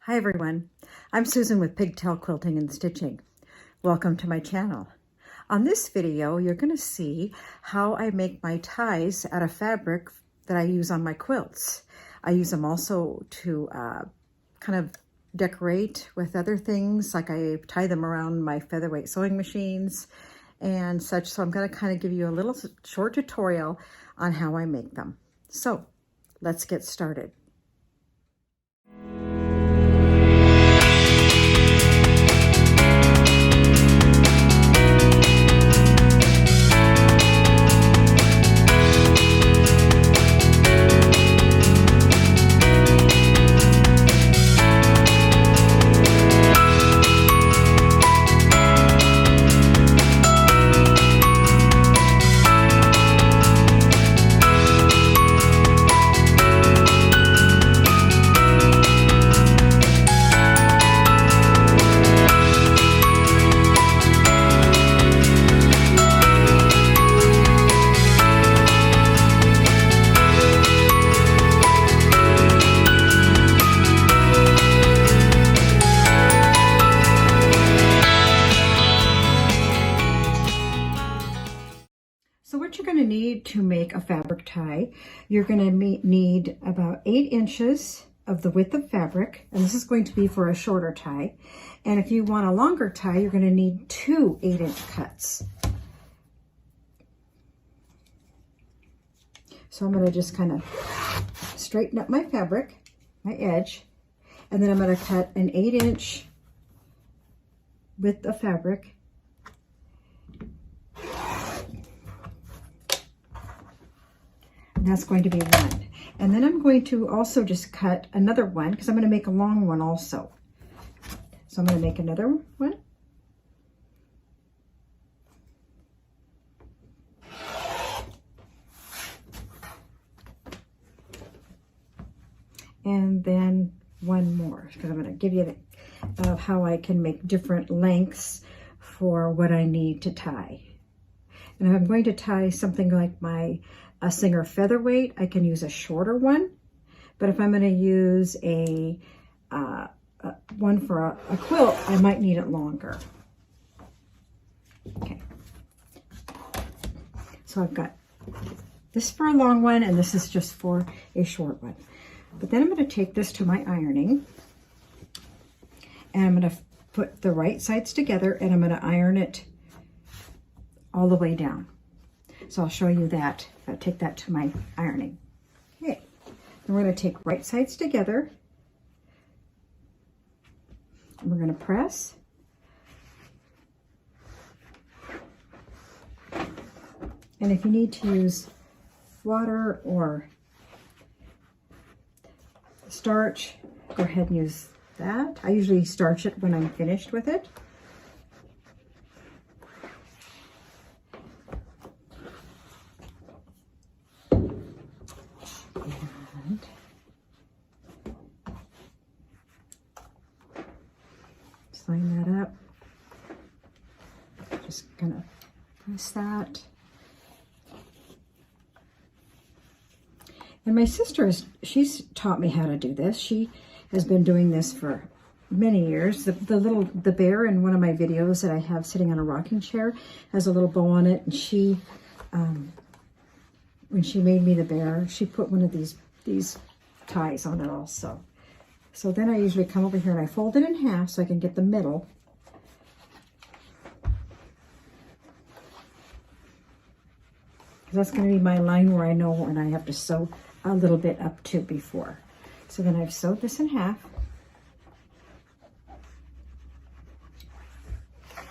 Hi everyone, I'm Susan with Pigtail Quilting and Stitching. Welcome to my channel. On this video, you're going to see how I make my ties out of fabric that I use on my quilts. I use them also to kind of decorate with other things, like I tie them around my featherweight sewing machines and such. So I'm going to kind of give you a little short tutorial on how I make them. So let's get started. So what you're going to need to make a fabric tie, you're going to need about 8 inches of the width of fabric, and this is going to be for a shorter tie. And if you want a longer tie, you're going to need 2 8-inch cuts. So I'm going to just kind of straighten up my fabric, my edge, and then I'm going to cut an 8-inch width of fabric. That's going to be one. And then I'm going to also just cut another one because I'm going to make a long one also. So I'm going to make another one. And then one more because I'm going to give you how I can make different lengths for what I need to tie. And if I'm going to tie something like a Singer featherweight, I can use a shorter one. But if I'm going to use a one for a quilt, I might need it longer. Okay. So I've got this for a long one, and this is just for a short one. But then I'm going to take this to my ironing, and I'm going to put the right sides together, and I'm going to iron it all the way down. So I'll show you that. I'll take that to my ironing. Okay, then we're going to take right sides together. And we're going to press. And if you need to use water or starch, go ahead and use that. I usually starch it when I'm finished with it. Line that up. Just gonna press that. And my sister she's taught me how to do this. She has been doing this for many years. The bear in one of my videos that I have sitting on a rocking chair has a little bow on it, and she when she made me the bear, she put one of these ties on it also. So then I usually come over here and I fold it in half so I can get the middle. That's going to be my line where I know when I have to sew a little bit up to before. So then I've sewed this in half.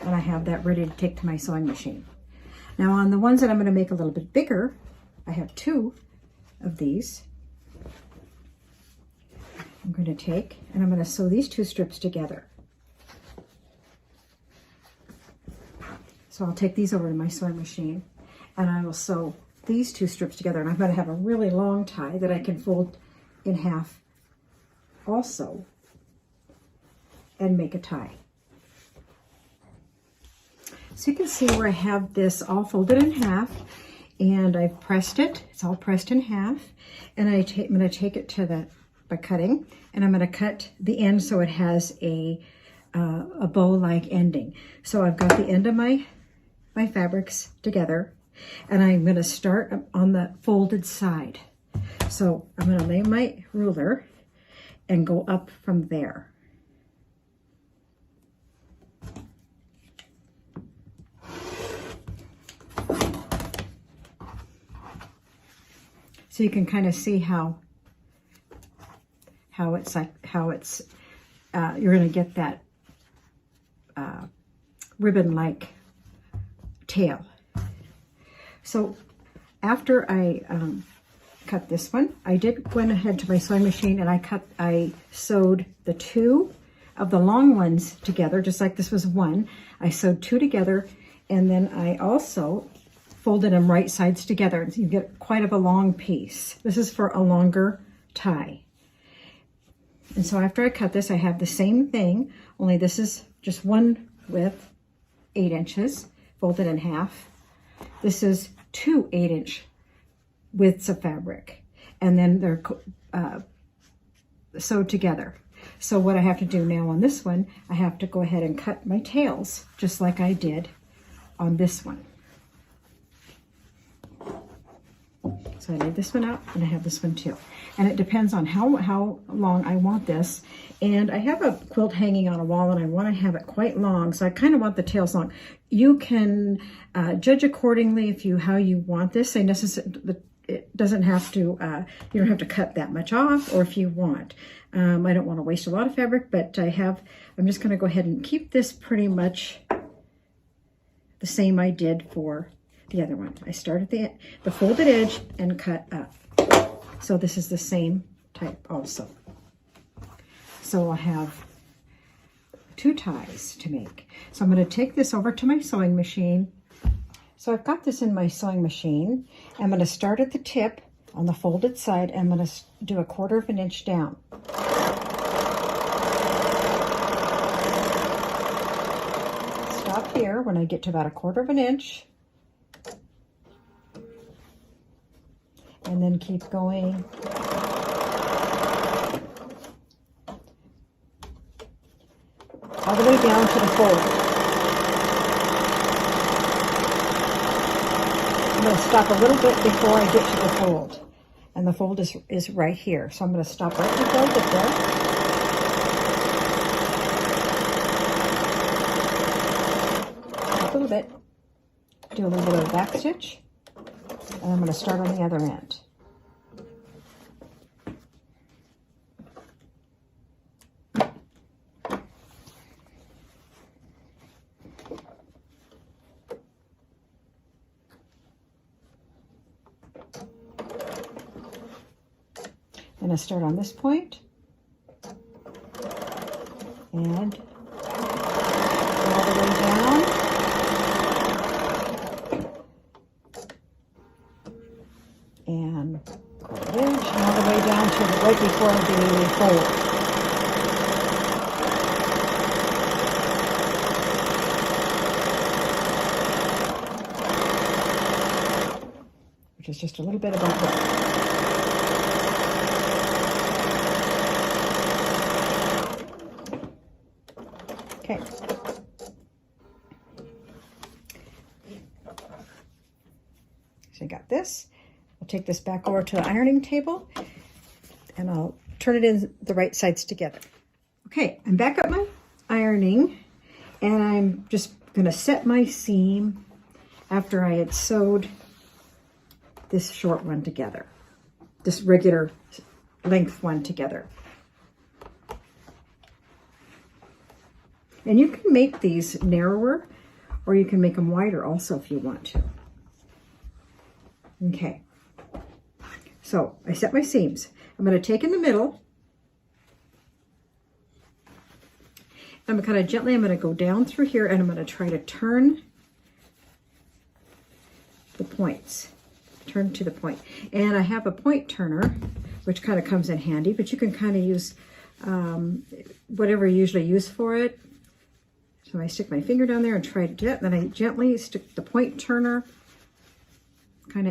And I have that ready to take to my sewing machine. Now on the ones that I'm going to make a little bit bigger, I have 2 of these. I'm going to take and I'm going to sew these 2 strips together. So I'll take these over to my sewing machine and I will sew these 2 strips together, and I'm going to have a really long tie that I can fold in half also and make a tie. So you can see where I have this all folded in half and I've pressed it. It's all pressed in half, and I'm going to take it to the by cutting, and I'm going to cut the end so it has a bow-like ending. So I've got the end of my fabrics together, and I'm going to start on the folded side. So I'm going to lay my ruler and go up from there. So you can kind of see how it's you're going to get that ribbon-like tail. So after I cut this one, I went ahead to my sewing machine and I sewed the two of the long ones together, just like this was one. I sewed two together, and then I also folded them right sides together. So you get quite a long piece. This is for a longer tie. And so after I cut this, I have the same thing, only this is just one width, 8 inches, folded in half. This is 2 8-inch widths of fabric, and then they're sewed together. So what I have to do now on this one, I have to go ahead and cut my tails, just like I did on this one. So I laid this one out, and I have this one too. And it depends on how long I want this. And I have a quilt hanging on a wall, and I want to have it quite long, so I kind of want the tails long. You can judge accordingly how you want this. It doesn't have to, you don't have to cut that much off, or if you want. I don't want to waste a lot of fabric, but I'm just going to go ahead and keep this pretty much the same I did for the other one. I start at the folded edge and cut up. So this is the same type also. So I'll have 2 ties to make. So I'm going to take this over to my sewing machine. So I've got this in my sewing machine. I'm going to start at the tip on the folded side. I'm going to do 1/4 inch down. Stop here when I get to about 1/4 inch. And then keep going. All the way down to the fold. I'm going to stop a little bit before I get to the fold. And the fold is right here. So I'm going to stop right before I get there. Stop a little bit. Do a little bit of a back stitch. And I'm going to start on the other end. I'm going to start on this point and all the way down. And all the way down to right before the fold. Which is just a little bit above that. Okay. So I got this. I'll take this back over to the ironing table, and I'll turn it in the right sides together. Okay, I'm back at my ironing, and I'm just going to set my seam after I had sewed this short one together, this regular length one together. And you can make these narrower, or you can make them wider also if you want to. Okay. So I set my seams. I'm going to take in the middle. I'm going to go down through here, and I'm going to try to turn the points. Turn to the point. And I have a point turner, which kind of comes in handy, but you can kind of use whatever you usually use for it. So I stick my finger down there and try to get, then I gently stick the point turner, kind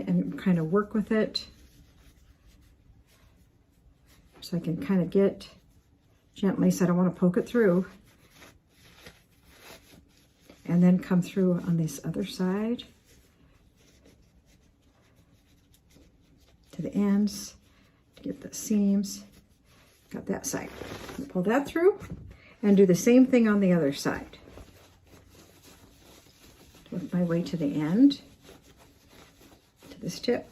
of work with it. so I can kind of get gently, so I don't want to poke it through. And then come through on this other side to the ends to get the seams. Got that side. Pull that through and do the same thing on the other side. Work my way to the end, to this tip.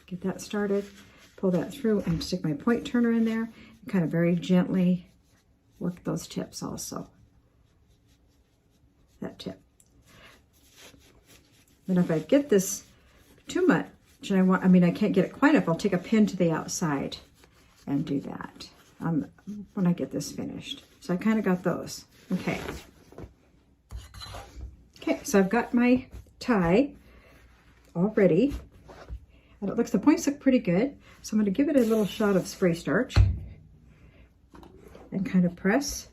Get that started, pull that through and stick my point turner in there and kind of very gently work those tips also. That tip. Then if I get this too much and I can't get it quite up, I'll take a pin to the outside and do that when I get this finished. So I kind of got those. Okay. Okay, so I've got my tie all ready. And the points look pretty good. So I'm going to give it a little shot of spray starch and kind of press.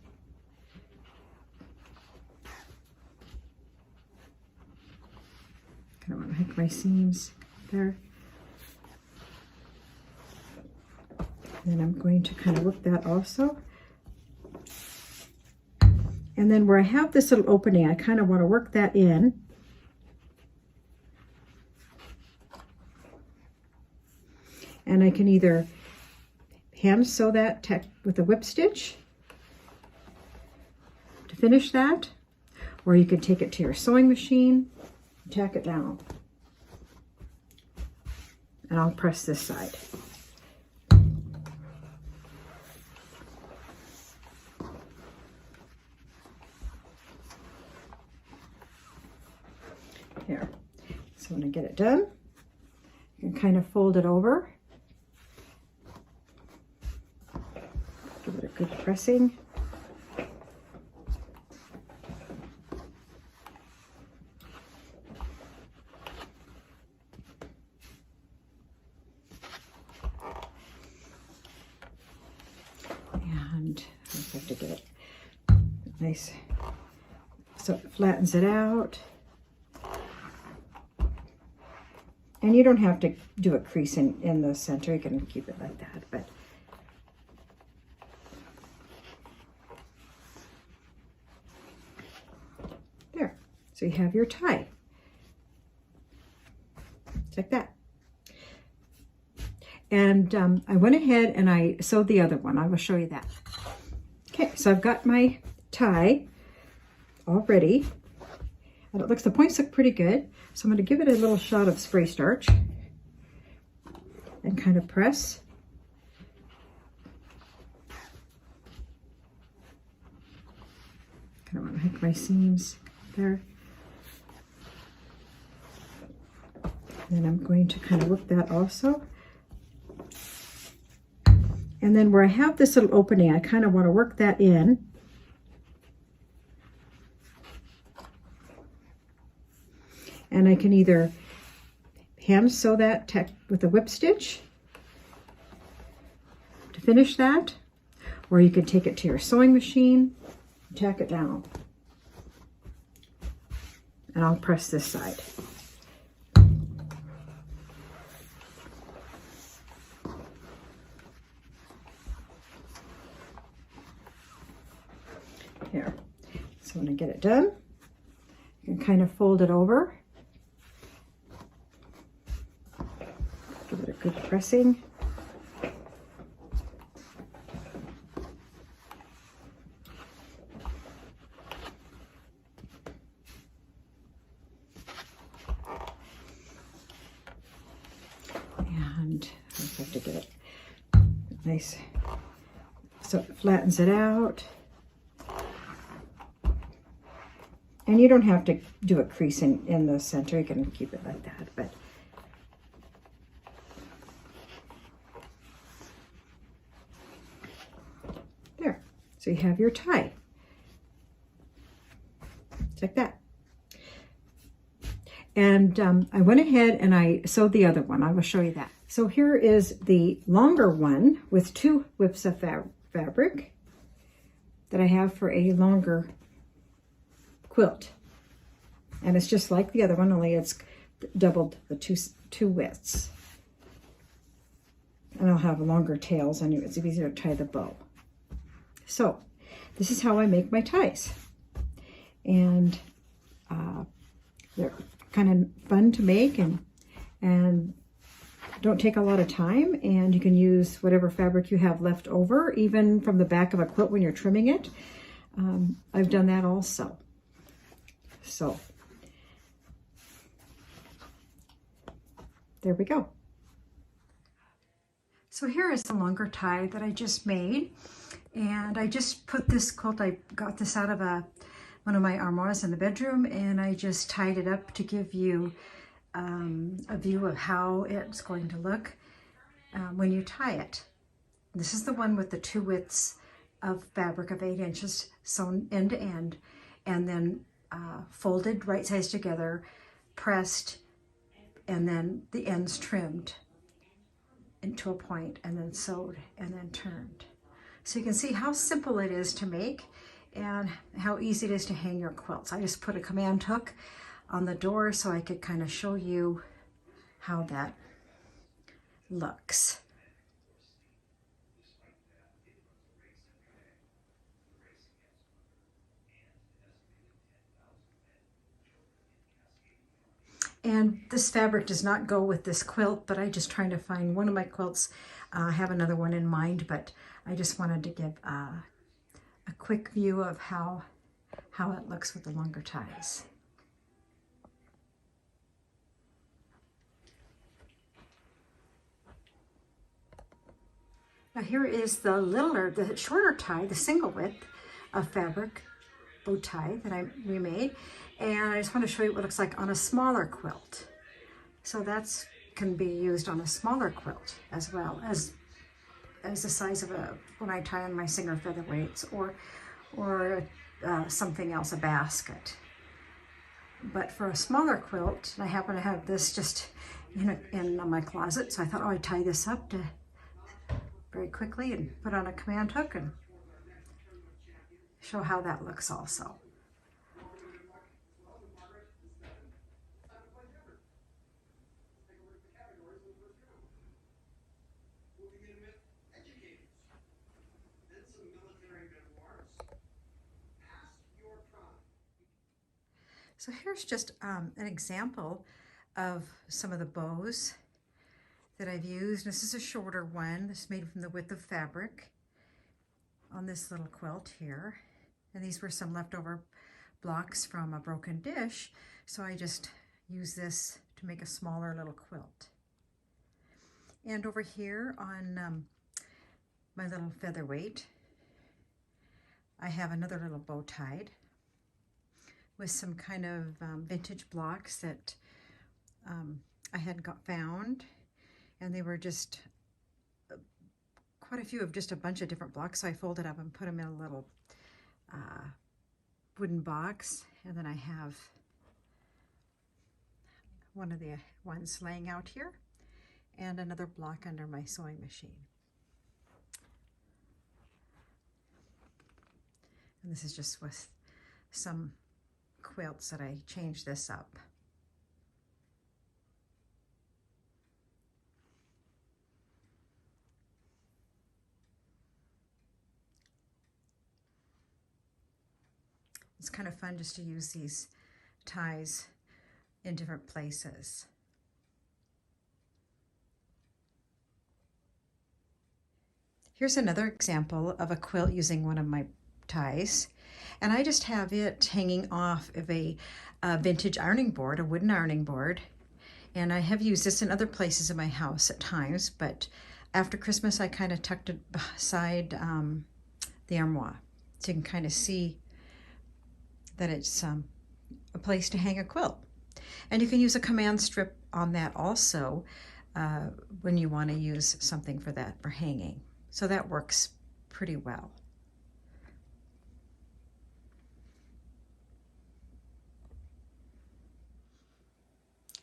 Kind of want to hook my seams there. And then I'm going to kind of work that also. And then where I have this little opening, I kind of want to work that in. And I can either hand sew that with a whip stitch to finish that, or you can take it to your sewing machine and tack it down. And I'll press this side. Here. So when I get it done, you can kind of fold it over. Give it a good pressing. And I just have to get it nice so it flattens it out. And you don't have to do a crease in the center. You can keep it like that, but there. So you have your tie. It's like that. And I went ahead and I sewed the other one. I will show you that. Okay, so I've got my tie all ready. And the points look pretty good. So I'm going to give it a little shot of spray starch and kind of press. Kind of want to hook my seams there. And then I'm going to kind of work that also. And then where I have this little opening, I kind of want to work that in. And I can either hand sew that with a whip stitch to finish that, or you can take it to your sewing machine and tack it down. And I'll press this side. Here. So when I get it done, you can kind of fold it over. Give it a good pressing. And I just have to get it nice so it flattens it out. And you don't have to do a crease in the center. You can keep it like that, but there. So you have your tie. It's like that. And I went ahead and I sewed the other one. I will show you that. So here is the longer one with 2 whips of fabric that I have for a longer quilt. And it's just like the other one, only it's doubled the two widths. and I'll have longer tails and it's easier to tie the bow. So this is how I make my ties. And they're kind of fun to make and don't take a lot of time, and you can use whatever fabric you have left over, even from the back of a quilt when you're trimming it. I've done that also. So there we go. So here is the longer tie that I just made, and I just put this quilt, I got this out of one of my armoires in the bedroom, and I just tied it up to give you a view of how it's going to look when you tie it. This is the one with the 2 widths of fabric of 8 inches sewn end to end, and then folded right sides together, pressed, and then the ends trimmed into a point, and then sewed, and then turned. So you can see how simple it is to make and how easy it is to hang your quilts. I just put a command hook on the door so I could kind of show you how that looks. And this fabric does not go with this quilt, but I'm just trying to find one of my quilts. I have another one in mind, but I just wanted to give a quick view of how it looks with the longer ties. Now here is the shorter tie, the single width of fabric bow tie that I remade, and I just want to show you what it looks like on a smaller quilt. So that's can be used on a smaller quilt as well as the size of when I tie on my Singer featherweights or something else, a basket. But for a smaller quilt, I happen to have this just in my closet, so I thought, oh, I'd tie this up very quickly and put on a command hook and show how that looks also. So here's just an example of some of the bows that I've used. This is a shorter one. This is made from the width of fabric on this little quilt here. And these were some leftover blocks from a broken dish, so I just use this to make a smaller little quilt. And over here on my little featherweight, I have another little bow tied with some kind of vintage blocks that I had found, and they were just quite a few of just a bunch of different blocks, so I folded up and put them in a little wooden box, and then I have one of the ones laying out here and another block under my sewing machine. And this is just with some quilts that I changed this up. It's kind of fun just to use these ties in different places. Here's another example of a quilt using one of my ties, and I just have it hanging off of a vintage ironing board, a wooden ironing board, and I have used this in other places in my house at times, but after Christmas I kind of tucked it beside the armoire, so you can kind of see that it's a place to hang a quilt. And you can use a command strip on that also when you want to use something for that, for hanging. So that works pretty well.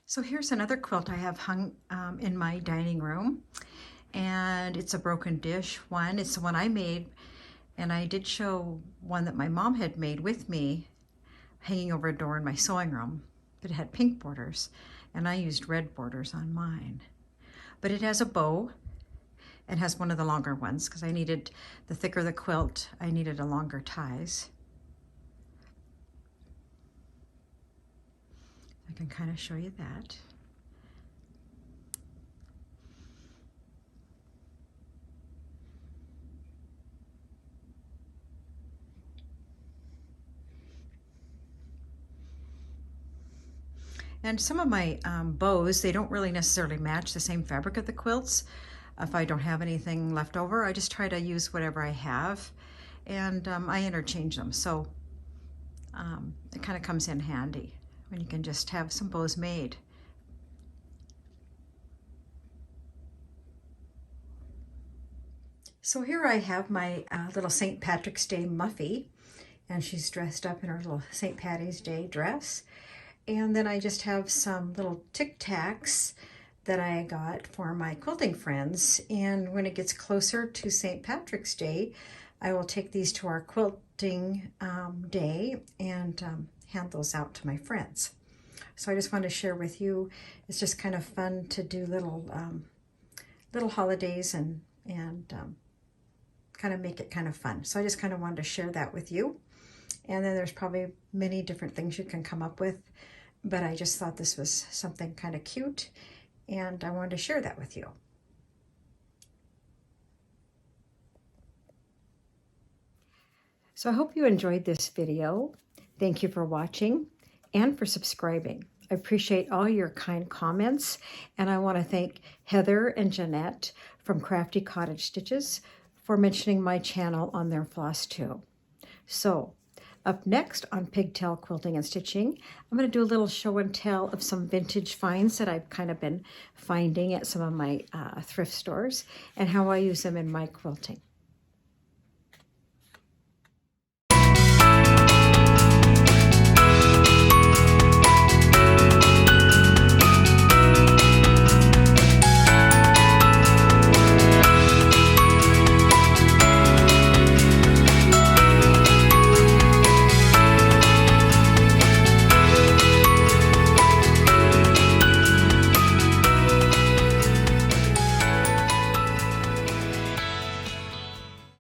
So here's another quilt I have hung in my dining room, and it's a broken dish one. It's the one I made, and I did show one that my mom had made with me hanging over a door in my sewing room, but it had pink borders, and I used red borders on mine. But it has a bow, and has one of the longer ones because I needed, the thicker the quilt, I needed a longer ties. I can kind of show you that. And some of my bows, they don't really necessarily match the same fabric of the quilts. If I don't have anything left over, I just try to use whatever I have, and I interchange them. So it kind of comes in handy when you can just have some bows made. So here I have my little St. Patrick's Day Muffy, and she's dressed up in her little St. Patty's Day dress. And then I just have some little Tic Tacs that I got for my quilting friends. And when it gets closer to St. Patrick's Day, I will take these to our quilting day and hand those out to my friends. So I just want to share with you, it's just kind of fun to do little holidays and kind of make it kind of fun. So I just kind of wanted to share that with you. And then there's probably many different things you can come up with, but I just thought this was something kind of cute, and I wanted to share that with you. So I hope you enjoyed this video. Thank you for watching and for subscribing. I appreciate all your kind comments, and I want to thank Heather and Jeanette from Crafty Cottage Stitches for mentioning my channel on their Flosstube. So up next on Pigtail Quilting and Stitching, I'm going to do a little show and tell of some vintage finds that I've kind of been finding at some of my thrift stores and how I use them in my quilting.